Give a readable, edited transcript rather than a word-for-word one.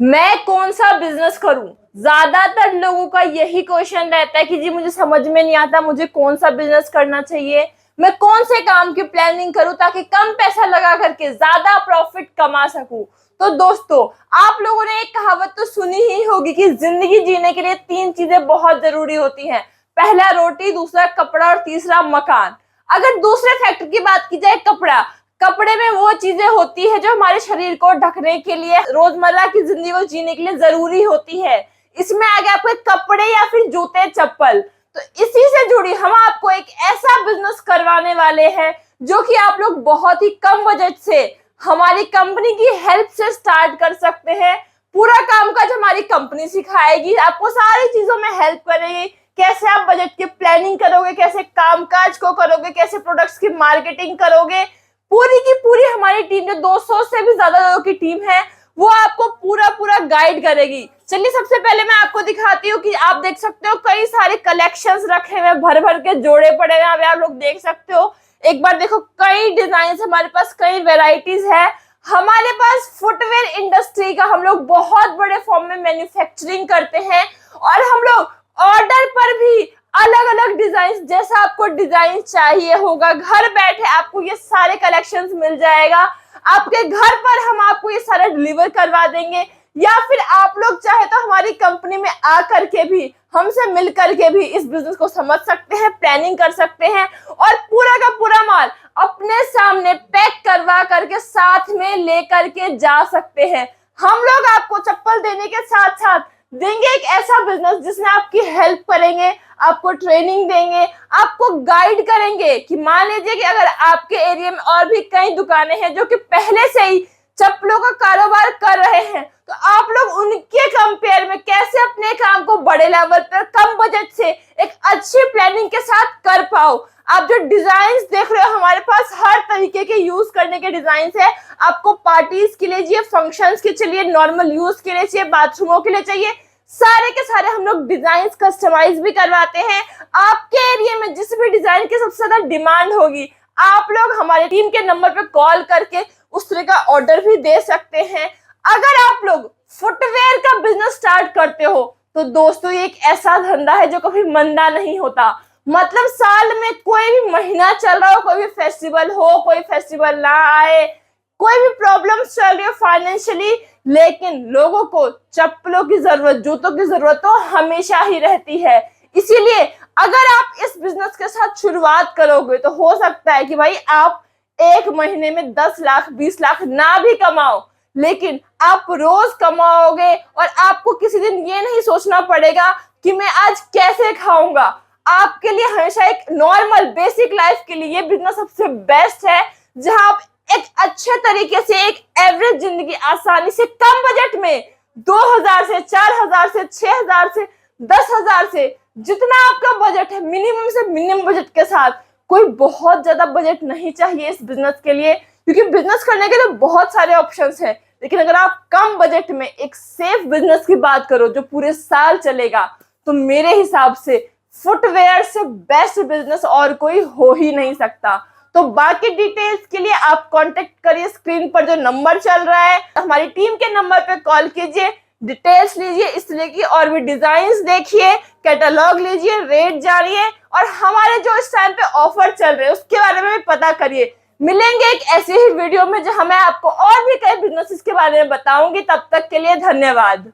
मैं कौन सा बिजनेस करूं? ज्यादातर लोगों का यही क्वेश्चन रहता है कि जी मुझे समझ में नहीं आता, मुझे कौन सा बिजनेस करना चाहिए, मैं कौन से काम की प्लानिंग करूं ताकि कम पैसा लगा करके ज्यादा प्रॉफिट कमा सकूं। तो दोस्तों, आप लोगों ने एक कहावत तो सुनी ही होगी कि जिंदगी जीने के लिए तीन चीजें बहुत जरूरी होती हैं। पहला रोटी, दूसरा कपड़ा और तीसरा मकान। अगर दूसरे फैक्टर की बात की जाए, कपड़ा, कपड़े में वो चीजें होती है जो हमारे शरीर को ढकने के लिए, रोजमर्रा की जिंदगी को जीने के लिए जरूरी होती है। इसमें आ गया आपके कपड़े या फिर जूते चप्पल। तो इसी से जुड़ी हम आपको एक ऐसा बिजनेस करवाने वाले हैं जो कि आप लोग बहुत ही कम बजट से हमारी कंपनी की हेल्प से स्टार्ट कर सकते हैं। पूरा कामकाज हमारी कंपनी सिखाएगी, आपको सारी चीजों में हेल्प करेगी। कैसे आप बजट की प्लानिंग करोगे, कैसे कामकाज को करोगे, कैसे प्रोडक्ट्स की मार्केटिंग करोगे, पूरी की पूरी हमारी टीम, जो 200 से भी ज्यादा लोगों की टीम है, वो आपको पूरा पूरा गाइड करेगी। चलिए सबसे पहले मैं आपको दिखाती हूँ कि आप देख सकते हो कई सारे कलेक्शंस रखे हुए, भर भर के जोड़े पड़े हुए हैं, आप लोग देख सकते हो। एक बार देखो, कई डिजाइन हमारे पास, कई वेराइटीज है हमारे पास। फुटवेयर इंडस्ट्री का हम लोग बहुत बड़े फॉर्म में मैन्युफैक्चरिंग करते हैं और हम लोग ऑर्डर पर भी अलग अलग डिजाइन, जैसा आपको डिजाइन चाहिए होगा, घर बैठे आपको ये सारे कलेक्शंस मिल जाएगा। आपके घर पर हम आपको ये सारा डिलीवर करवा देंगे, या फिर आप लोग चाहे तो हमारी कंपनी में आ करके भी, हमसे मिल करके भी इस बिजनेस को समझ सकते हैं, प्लानिंग कर सकते हैं और पूरा का पूरा माल अपने सामने पैक करवा करके साथ में लेकर के जा सकते हैं। हम लोग आपको चप्पल देने के साथ साथ देंगे एक ऐसा बिजनेस जिसमें आपकी हेल्प करेंगे, आपको ट्रेनिंग देंगे, आपको गाइड करेंगे। कि मान लीजिए कि अगर आपके एरिया में और भी कई दुकानें हैं जो कि पहले से ही चप्पलों का कारोबार कर रहे हैं, तो आप लोग उनके कंपेयर में कैसे अपने काम को बड़े लेवल पर कम बजट से एक अच्छी प्लानिंग के साथ कर पाओ। आप जो डिजाइन देख रहे हो, हमारे पास हर तरीके के यूज करने के डिजाइन है। आपको पार्टीज के लिए चाहिए, फंक्शंस के लिए, नॉर्मल यूज के लिए चाहिए, बाथरूमों के लिए चाहिए, सारे के सारे हम लोग डिजाइन कस्टमाइज भी करवाते हैं। आपके एरिया में जिस भी डिजाइन की सबसे ज्यादा डिमांड होगी, आप लोग हमारी टीम के नंबर पे कॉल करके उस तरह का ऑर्डर भी दे सकते हैं। अगर आप लोग फुटवेयर का बिजनेस स्टार्ट करते हो तो दोस्तों, ये एक ऐसा धंधा है जो कभी मंदा नहीं होता। मतलब साल में कोई भी महीना चल रहा हो, कोई भी फेस्टिवल हो, कोई फेस्टिवल ना आए, कोई भी प्रॉब्लम चल रही हो फाइनेंशियली, लेकिन लोगों को चप्पलों की जरूरत, जूतों की जरूरत तो हमेशा ही रहती है। इसीलिए अगर आप इस बिजनेस के साथ शुरुआत करोगे तो हो सकता है कि भाई आप एक महीने में 10 लाख 20 लाख ना भी कमाओ, लेकिन आप रोज कमाओगे और आपको किसी दिन ये नहीं सोचना पड़ेगा कि मैं आज कैसे खाऊंगा। आपके लिए हमेशा एक नॉर्मल बेसिक लाइफ के लिए ये बिजनेस सबसे बेस्ट है, जहां आप एक अच्छे तरीके से एक एवरेज जिंदगी आसानी से कम बजट में 2000 से 4000 से 6000 से 10,000 से, जितना आपका बजट है, मिनिमम से मिनिमम बजट के साथ, कोई बहुत ज्यादा बजट नहीं चाहिए इस बिजनेस के लिए, क्योंकि बिजनेस करने के लिए बहुत सारे ऑप्शंस हैं। लेकिन अगर आप कम बजट में एक सेफ बिजनेस की बात करो जो पूरे साल चलेगा, तो मेरे हिसाब से फुटवेयर से बेस्ट बिजनेस और कोई हो ही नहीं सकता। तो बाकी डिटेल्स के लिए आप कांटेक्ट करिए, स्क्रीन पर जो नंबर चल रहा है हमारी टीम के नंबर पे कॉल कीजिए, डिटेल्स लीजिए, इस तरह की और भी डिजाइन्स देखिए, कैटलॉग लीजिए, रेट जानिए और हमारे जो इस टाइम पे ऑफर चल रहे हैं उसके बारे में भी पता करिए। मिलेंगे एक ऐसी ही वीडियो में जहां मैं आपको और भी कई बिजनेसेस के बारे में बताऊंगी। तब तक के लिए धन्यवाद।